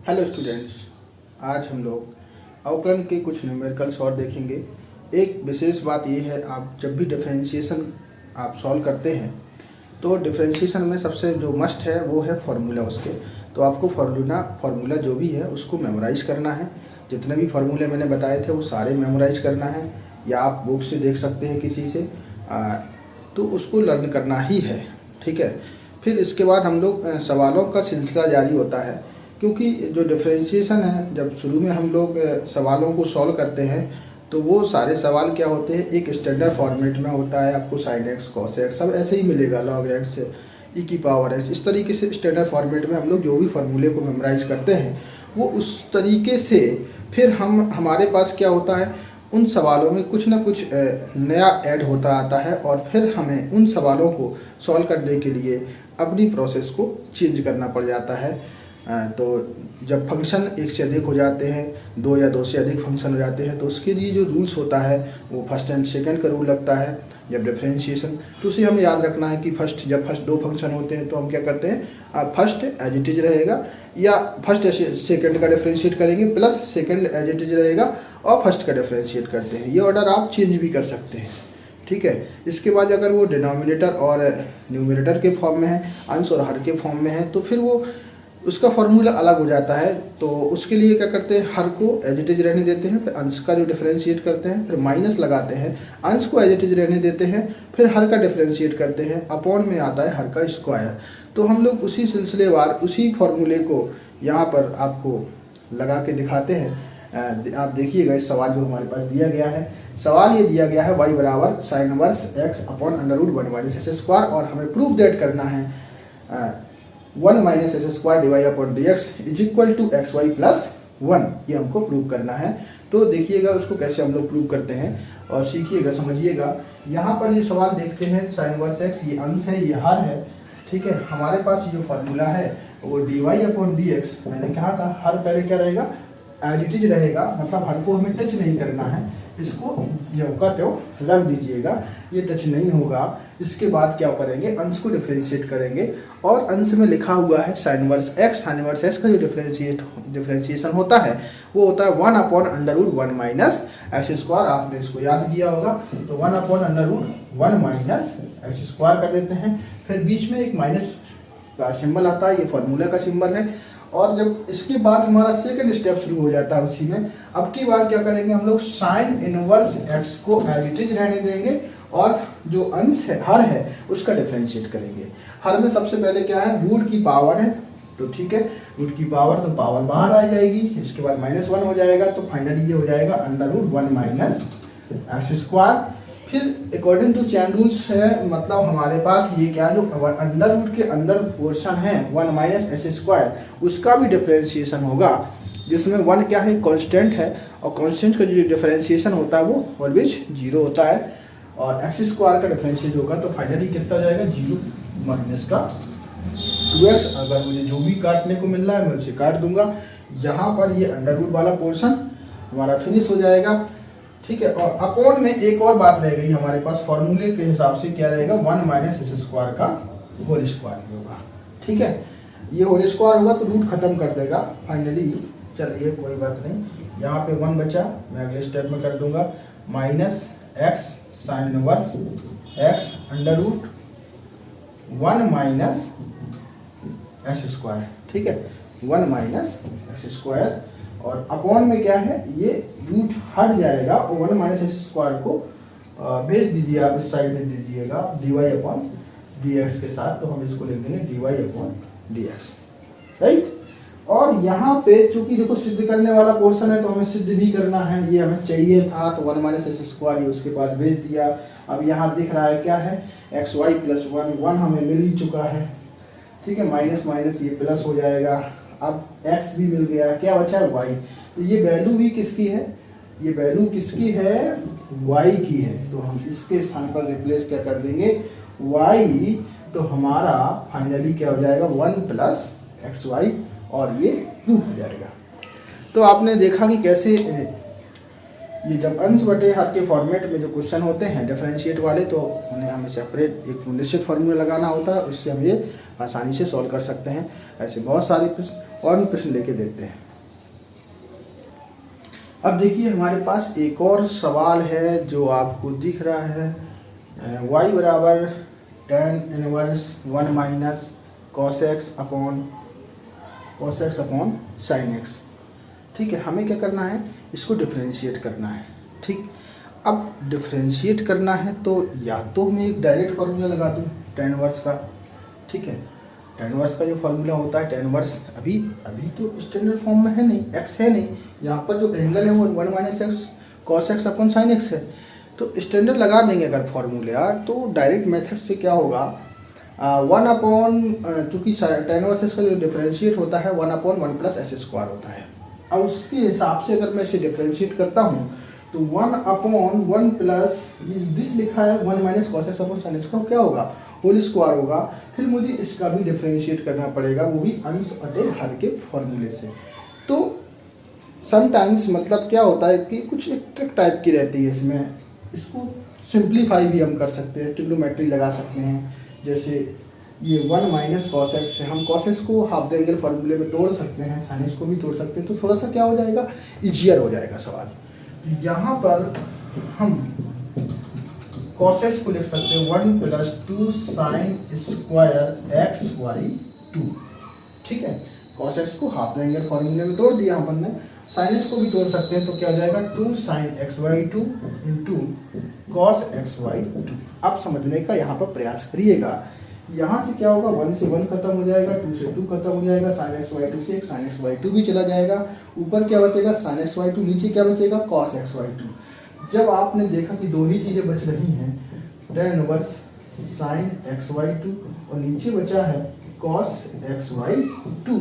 Hello students, आज हम लोग अवकलन के कुछ न्यूमेरिकल्स और देखेंगे। एक विशेष बात ये है, आप जब भी डिफरेंशिएशन आप सॉल्व करते हैं तो डिफरेंशिएशन में सबसे जो मस्ट है वो है फार्मूला उसके। तो आपको फार्मूला जो भी है उसको मेमोराइज करना है। जितने भी फार्मूले मैंने बताए थे वो सारे मेमोराइज करना है, या आप बुक से देख सकते हैं किसी से, तो उसको लर्न करना ही है। ठीक है। फिर इसके बाद हम लोग सवालों का सिलसिला जारी होता है, क्योंकि जो डिफरेंशिएशन है, जब शुरू में हम लोग सवालों को सॉल्व करते हैं तो वो सारे सवाल क्या होते हैं, एक स्टैंडर्ड फॉर्मेट में होता है। आपको साइन एक्स कॉस एक्स सब ऐसे ही मिलेगा, लॉग एक्स ई की पावर एक्स, इस तरीके से स्टैंडर्ड फॉर्मेट में हम लोग जो भी फार्मूले को मेमोराइज करते हैं वो उस तरीके से फिर हमारे पास क्या होता है, उन सवालों में कुछ ना कुछ नया ऐड होता आता है, और फिर हमें उन सवालों को सॉल्व करने के लिए अपनी प्रोसेस को चेंज करना पड़ जाता है। तो जब फंक्शन एक से अधिक हो जाते हैं, दो या दो से अधिक फंक्शन हो जाते हैं, तो उसके लिए जो रूल्स होता है वो फर्स्ट एंड सेकंड का रूल लगता है। जब डिफरेंशिएशन, तो उसे हमें याद रखना है कि जब फर्स्ट दो फंक्शन होते हैं तो हम क्या करते हैं, फर्स्ट एज इट इज रहेगा, या फर्स्ट सेकंड का डिफरेंशिएट करेंगे plus second as it is रहेगा, और फर्स्ट का डिफरेंशिएट करते हैं। ये ऑर्डर आप चेंज भी कर सकते हैं। ठीक है। इसके बाद अगर वो डिनोमिनेटर और न्यूमरेटर के फॉर्म में है, अंश और हर के फॉर्म में है, तो फिर वो उसका फॉर्मूला अलग हो जाता है। तो उसके लिए क्या करते हैं, हर को एज इट इज रहने देते हैं, फिर अंश का जो डिफरेंशिएट करते हैं, फिर माइनस लगाते हैं, अंश को एज इट इज रहने देते हैं, फिर हर का डिफरेंशिएट करते हैं, अपॉन में आता है हर का स्क्वायर। तो हम लोग उसी सिलसिलेवार उसी फॉर्मूले को यहाँ पर आपको लगा के दिखाते हैं। आप देखिएगा इस सवाल जो हमारे पास दिया गया है, सवाल ये दिया गया है y बराबर sine inverse x upon under root 1 minus x square, और हमें प्रूफ डेट करना है 1 minus S square divide upon D X is equal to X Y plus 1। ये हमको प्रूव करना है। तो देखिएगा उसको कैसे हम लोग प्रूव करते हैं और सीखिएगा, समझिएगा। यहाँ पर ये सवाल देखते हैं, साइन इनवर्स एक्स ये अंश है, ये हर है। ठीक है। हमारे पास जो फार्मूला है वो d y upon D x, मैंने कहा था हर पहले क्या रहेगा, एज इट इज रहेगा, मतलब हर को हमें टच नहीं करना है, इसको जो का त्यो रख दीजिएगा, ये टच नहीं होगा। इसके बाद क्या करेंगे, अंश को डिफरेंशिएट करेंगे, और अंश में लिखा हुआ है sine inverse x. Sine inverse x का जो डिफरेंशिएशन होता है वो होता है 1 upon under root 1 minus x square. आपने इसको याद किया होगा, तो 1 upon under root 1 minus x square कर देते हैं। फिर बीच में एक माइनस का सिंबल आता है, ये फॉर्मूला का सिंबल है। और जब इसके बाद हमारा सेकंड स्टेप शुरू हो जाता है उसी में, अब की बार क्या करेंगे, हम लोग साइन इनवर्स एक्स को एज इट इज रहने देंगे, और जो अंश है हर है उसका डिफरेंशिएट करेंगे। हर में सबसे पहले क्या है, रूट की पावर है, तो ठीक है, रूट की पावर, तो पावर बाहर आ जाएगी। इसके बाद -1 हो जाएगा, तो फाइनली ये हो जाएगा under root 1 minus x square. फिर अकॉर्डिंग टू चैन रूल्स है, मतलब हमारे पास ये क्या, जो अंडर रूट के अंदर पोर्शन है 1 माइनस एस स्क्वायर, उसका भी डिफरेंशिएशन होगा, जिसमें 1 क्या है, कांस्टेंट है, और कांस्टेंट का जो डिफरेंशिएशन होता है वो ऑलवेज 0 होता है, और एक्स स्क्वायर का डिफरेंशिएट होगा, तो फाइनली कितना जाएगा, 0 माइनस का 2x। अगर मुझे जो भी काटने को मिल रहा है मैं उसे काट दूंगा। यहाँ पर ये अंडर रूट वाला पोर्शन हमारा फिनिश हो जाएगा। ठीक है। और अपॉन में एक और बात रह गई हमारे पास, फॉर्मूले के हिसाब से क्या रहेगा, 1 माइनस एस स्क्वायर का होल स्क्वायर होगा। ठीक है। ये होल स्क्वायर होगा तो रूट खत्म कर देगा फाइनली। चलिए कोई बात नहीं, यहाँ पे 1 बचा, मैं अगले स्टेप में कर दूंगा, minus x sine inverse x under root 1 minus x square. ठीक है, 1 माइनस एक्स स्क्वायर, और अपॉन में क्या है, ये रूट हट जाएगा, और 1 माइनस एक्स स्क्वायर को भेज दीजिए, आप इस साइड में दीजिएगा d y upon D x के साथ, तो हम इसको लिख देंगे d y upon D x. Right. और यहाँ पे चूंकि देखो सिद्ध करने वाला पोर्शन है, तो हमें सिद्ध भी करना है, ये हमें चाहिए था, तो 1 माइनस एक्स स्क्वायर ये उसके पास भेज दिया। अब यहाँ दिख रहा है क्या है, एक्स वाई प्लस 1 हमें मिल ही चुका है। ठीक है, माइनस माइनस ये प्लस हो जाएगा, अब x भी मिल गया, क्या बचा है, y। तो ये वैल्यू भी किसकी है, ये वैल्यू किसकी है, y की है, तो हम इसके स्थान पर रिप्लेस क्या कर देंगे, y। तो हमारा फाइनली क्या हो जाएगा, 1 प्लस एक्स वाई, और ये प्रूफ हो जाएगा। तो आपने देखा कि कैसे ये जब अंश बटे हर के फॉर्मेट में जो क्वेश्चन होते हैं डिफरेंशिएट वाले, तो उन्हें हमें सेपरेट एक निश्चित फॉर्मूला लगाना होता है, उससे हम ये आसानी से सॉल्व कर सकते हैं। ऐसे बहुत सारे प्रश्न और भी प्रश्न लेके देखते हैं। अब देखिए हमारे पास एक और सवाल है जो आपको दिख रहा है, y बराबर tan inverse 1 minus cos x upon sin x। ठीक है, हमें क्या करना है, इसको डिफरेंशिएट करना है। ठीक, अब डिफरेंशिएट करना है तो या तो मैं एक डायरेक्ट फार्मूला लगा दूँ tan इनवर्स का। ठीक है, tan इनवर्स का जो फार्मूला होता है, tan इनवर्स अभी तो स्टैंडर्ड फॉर्म में है नहीं, x है नहीं, यहाँ पर जो एंगल है वो 1 minus x cos x upon sine x है, तो स्टैंडर्ड लगा देंगे अगर फार्मूला। तो डायरेक्ट मेथड से क्या होगा, 1 अपॉन, चूँकि tan इनवर्स का जो डिफरेंशिएट होता है 1 अपॉन 1 प्लस एस स्क्वायर होता है। अब उसके हिसाब से अगर मैं इसे डिफरेंशिएट करता हूँ तो 1 अपॉन 1 प्लस दिस लिखा है 1 minus cos x upon sine x का क्या होगा, होल स्क्वायर होगा। फिर मुझे इसका भी डिफरेंशिएट करना पड़ेगा, वो भी अंश बटे हर के फॉर्मूले से। तो समटाइम्स मतलब क्या होता है कि कुछ एक ट्रिक टाइप की रहती है इसमें, इसको सिंप्लीफाई भी हम कर सकते हैं, ट्रिग्नोमेट्री लगा सकते हैं। जैसे ये 1 माइनस कॉस एक्स है, हम कॉस एक्स को हाफ द एंगल फार्मूले में तोड़ सकते हैं, साइन एक्स को भी तोड़ सकते हैं, तो थोड़ा सा क्या हो जाएगा, इजियर हो जाएगा सवाल। यहाँ पर हम कॉस एक्स को लिख सकते हैं 1 plus 2 sine square x by 2। ठीक है, कॉस एक्स को हाफ द एंगल फार्मूले में तोड़ दिया अपन ने, साइन एक्स को भी तोड़ सकते हैं, तो क्या हो जाएगा 2 sine x by 2 into cos x by 2। अब समझने का यहाँ पर प्रयास करिएगा। यहाँ से क्या होगा, 1 से 1 खत्म हो जाएगा, 2 से 2 खत्म हो जाएगा, साइन एक्स वाई 2 से एक साइन एक्स वाई 2 भी चला जाएगा, ऊपर क्या बचेगा साइन एक्स वाई 2, नीचे क्या बचेगा कॉस एक्स वाई 2। जब आपने देखा कि दो ही चीज़ें बच रही हैं, tan inverse sine x by 2 और नीचे बचा है cos x by 2।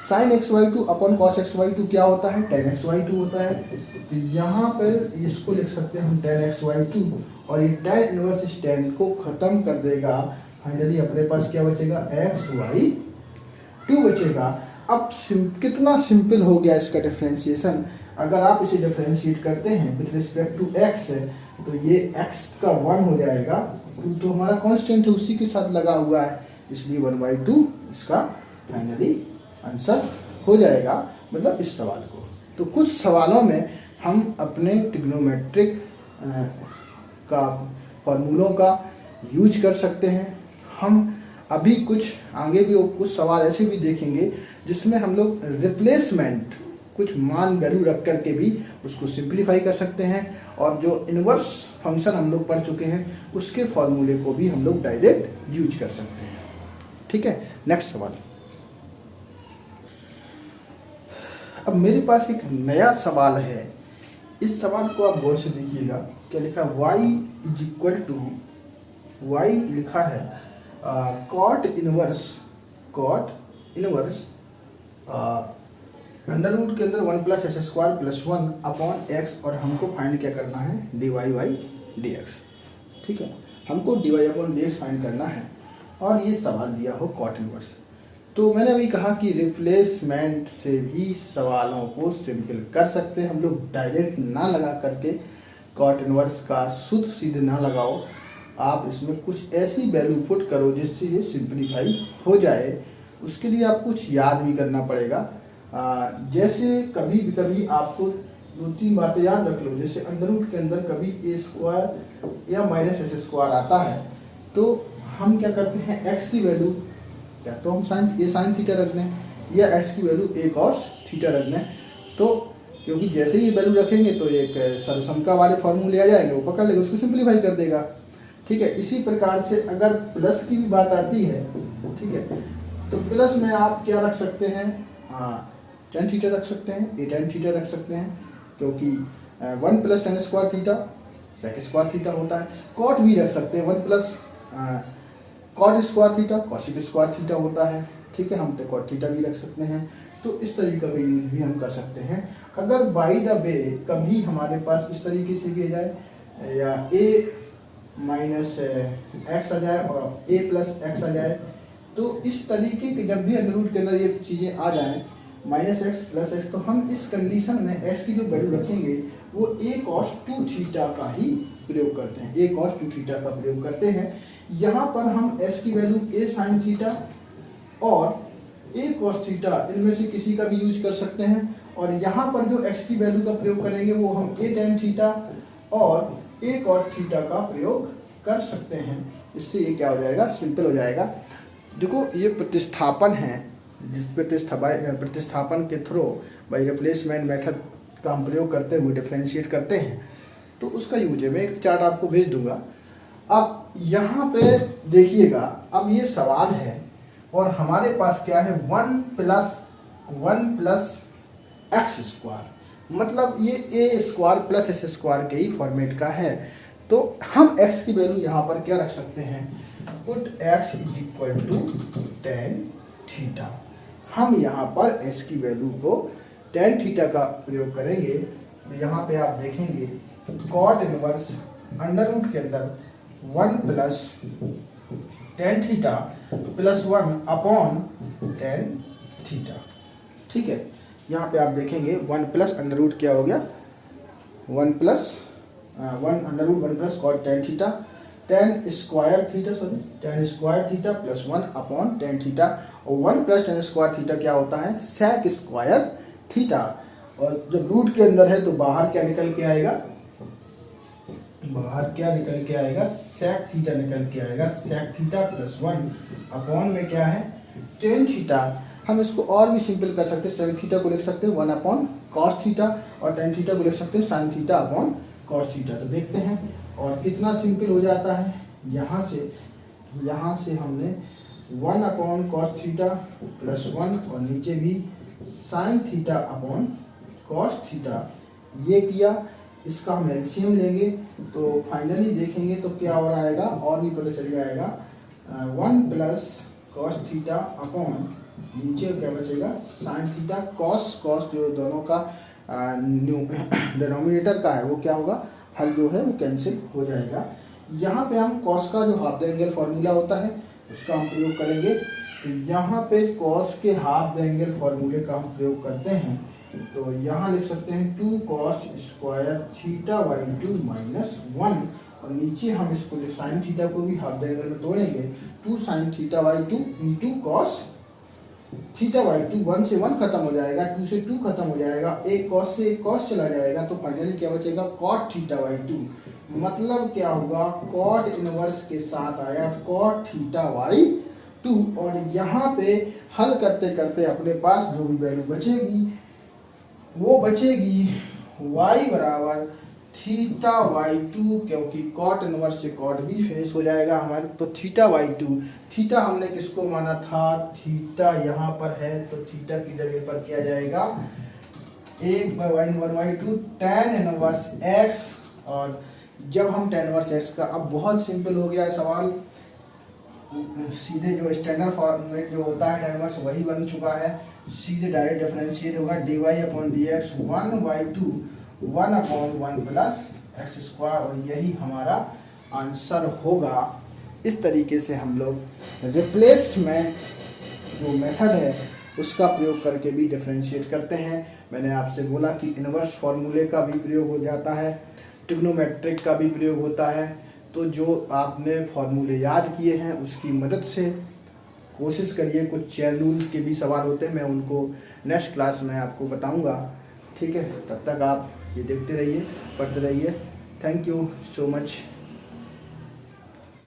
Sine x by 2 upon cos x by 2 क्या होता है, tan एक्स वाई 2 होता है। तो यहाँ पर इसको लिख सकते हैं हम tan एक्स वाई 2, और ये tan इनवर्स इस tan को खत्म कर देगा। फाइनली अपने पास क्या बचेगा, एक्स वाई 2 बचेगा। अब कितना सिंपल हो गया इसका डिफरेंशिएशन। अगर आप इसे डिफरेंशिएट करते हैं विथ रिस्पेक्ट टू एक्स, तो ये x का 1 हो जाएगा, 2 तो हमारा कांस्टेंट है उसी के साथ लगा हुआ है, इसलिए 1/2 इसका फाइनली आंसर हो जाएगा, मतलब इस सवाल को। तो कुछ सवालों में हम अपने ट्रिग्नोमेट्रिक का फॉर्मूलों का यूज कर सकते हैं। हम अभी कुछ आगे भी कुछ सवाल ऐसे भी देखेंगे जिसमें हम लोग रिप्लेसमेंट कुछ मान वैल्यू रख करके भी उसको सिंप्लीफाई कर सकते हैं, और जो इनवर्स फंक्शन हम लोग पढ़ चुके हैं उसके फॉर्मूले को भी हम लोग डायरेक्ट यूज कर सकते हैं। ठीक है, नेक्स्ट सवाल। अब मेरे पास एक नया सवाल है, इस सवाल को आप गौर से देखिएगा। क्या लिखा है, y is equal to, y लिखा है कॉट इनवर्स अंडर रूट के अंदर 1 plus S square plus 1 upon x, और हमको फाइंड क्या करना है, dy बाई डी एक्स। ठीक है, हमको dy upon D x find करना है, और ये सवाल दिया हो कॉट इनवर्स। तो मैंने अभी कहा कि रिप्लेसमेंट से भी सवालों को सिंपल कर सकते हैं हम लोग, डायरेक्ट ना लगा करके। कॉट इनवर्स का सूत्र सीधे ना लगाओ, आप इसमें कुछ ऐसी वैल्यू पुट करो जिससे ये सिंप्लीफाई हो जाए। उसके लिए आप कुछ याद भी करना पड़ेगा। जैसे कभी आपको 2-3 बातें याद रख लो, जैसे अंडर रूट के अंदर कभी ए स्क्वायर या माइनस एस स्क्वायर आता है, तो हम क्या करते हैं, एक्स की वैल्यू या तो हम साइन थीटा रख दें, या एक्स की वैल्यू ए कॉस थीटा रख दें। तो क्योंकि जैसे ही वैल्यू रखेंगे तो एक सर्वसमता वाले फॉर्मूले आ जाएंगे, वो पकड़ लेगा, उसको सिंप्लीफाई कर देगा। ठीक है, इसी प्रकार से अगर प्लस की भी बात आती है, ठीक है, तो प्लस में आप क्या रख सकते हैं, tan थीटा रख सकते हैं, ए tan थीटा रख सकते हैं, क्योंकि 1 plus tan square theta sec square theta होता है। कॉट भी रख सकते हैं, 1 plus cot square theta cosec square theta होता है। ठीक है, हम तो कॉट थीटा भी रख सकते हैं। तो इस तरीके का यूज भी हम कर सकते हैं। अगर बाई द वे कभी हमारे पास इस तरीके से भी आ जाए, या ए माइनस एक्स आ जाए और ए प्लस एक्स आ जाए, तो इस तरीके के जब भी अंडर रूट के अंदर ये चीज़ें आ जाएं, माइनस एक्स प्लस एक्स, तो हम इस कंडीशन में एक्स की जो वैल्यू रखेंगे वो ए कॉस 2 थीटा का ही प्रयोग करते हैं, ए कॉस 2 थीटा का प्रयोग करते हैं। यहाँ पर हम एक्स की वैल्यू ए साइन थीटा और ए कॉस थीटा इनमें से किसी का भी यूज कर सकते हैं, और यहाँ पर जो एक्स की वैल्यू का प्रयोग करेंगे वो हम ए टेन थीटा और ए कॉट थीटा का प्रयोग कर सकते हैं। इससे ये क्या हो जाएगा, सिंपल हो जाएगा। देखो ये प्रतिस्थापन है, जिस प्रतिस्थापन के थ्रू बाई रिप्लेसमेंट मेथड का हम प्रयोग करते हुए डिफरेंशिएट करते हैं, तो उसका यूज है। मैं एक चार्ट आपको भेज दूंगा। अब यहाँ पे देखिएगा, अब ये सवाल है और हमारे पास क्या है 1 प्लस एक्स स्क्वायर, मतलब ये ए स्क्वायर प्लस एस स्क्वायर के ही फॉर्मेट का है। तो हम x की वैल्यू यहाँ पर क्या रख सकते हैं, put x is equal to tan theta. हम यहाँ पर x की वैल्यू को टेन थीटा का प्रयोग करेंगे। तो यहाँ पे आप देखेंगे कॉट इनवर्स अंडर रूट के अंदर 1 plus tan theta plus 1 upon tan theta. ठीक है, यहाँ पे आप देखेंगे 1 प्लस अंडर रूट क्या हो गया, 1 under root 1 plus cot tan theta, tan square theta plus 1 upon tan theta, और 1 प्लस टेन स्क्वायर थीटा क्या होता है, सेक स्क्वायर थीटा। और जब रूट के अंदर है तो बाहर क्या निकल के आएगा, सेक थीटा निकल के आएगा, सेक थीटा प्लस 1 अपॉन में क्या है टेन थीटा। हम इसको और भी सिंपल कर सकते हैं, सेक थीटा को लिख सकते हैं 1 अपॉन कॉस थीटा और टेन थीटा को लिख सकते हैं sine theta upon cos theta. तो देखते हैं और कितना सिंपल हो जाता है। यहाँ से हमने 1 अपॉन कॉस थीटा प्लस 1 और नीचे भी sine theta upon cos theta ये किया। इसका हम एलसीएम लेंगे तो फाइनली देखेंगे तो क्या हो रहा आएगा, और भी पता चल जाएगा, 1 प्लस कॉस थीटा अपॉन नीचे क्या बचेगा साइन थीटा, कॉस जो दोनों का डिनोमिनेटर का है वो क्या होगा, हल जो है वो कैंसिल हो जाएगा। यहाँ पे हम कॉस का जो हाफ द एंगल फॉर्मूला होता है उसका हम प्रयोग करेंगे। तो यहाँ पे कॉस के हाफ द एंगल फॉर्मूले का हम प्रयोग करते हैं, तो यहाँ लिख सकते हैं 2 cos square theta by 2 minus 1, और नीचे हम इसको साइन थीटा को भी हाफ द एंगल में तोड़ेंगे, 2 sine theta by 2 into cos theta by 2, 1 से 1 खत्म हो जाएगा, 2 से 2 खत्म हो जाएगा, एक कॉस से एक कॉस चला जाएगा, तो फाइनली क्या बचेगा कॉट थीटा बाई 2। मतलब क्या होगा, कॉट इनवर्स के साथ आया कॉट थीटा बाई 2, और यहाँ पे हल करते करते अपने पास जो भी वैल्यू बचेगी वो बचेगी y बराबर थीटा बाई 2, क्योंकि कॉट इनवर्स से कॉट भी फिनिश हो जाएगा हमारे। तो थीटा बाई 2, थीटा हमने किसको माना था, थीटा यहाँ पर है तो थीटा की जगह पर किया जाएगा 1/1/2 tan इनवर्स x, और जब हम tan इनवर्स x का, अब बहुत सिंपल हो गया है सवाल, सीधे जो स्टैंडर्ड फॉर्मेट जो होता है tan इनवर्स वही बन चुका है, सीधे डायरेक्ट डिफरेंशिएट होगा dy upon dx 1/2 1 upon 1 plus x square, और यही हमारा आंसर होगा। इस तरीके से हम लोग रिप्लेसमेंट जो मेथड है उसका प्रयोग करके भी डिफरेंशिएट करते हैं। मैंने आपसे बोला कि इनवर्स फार्मूले का भी प्रयोग हो जाता है, ट्रिग्नोमेट्रिक का भी प्रयोग होता है। तो जो आपने फार्मूले याद किए हैं उसकी मदद से कोशिश करिए, कुछ चेन रूल्स के भी सवाल होते हैं, मैं उनको नेक्स्ट क्लास में आपको बताऊंगा। ठीक है, तब तक आप ये देखते रहिए, पढ़ते रहिए। Thank you so much.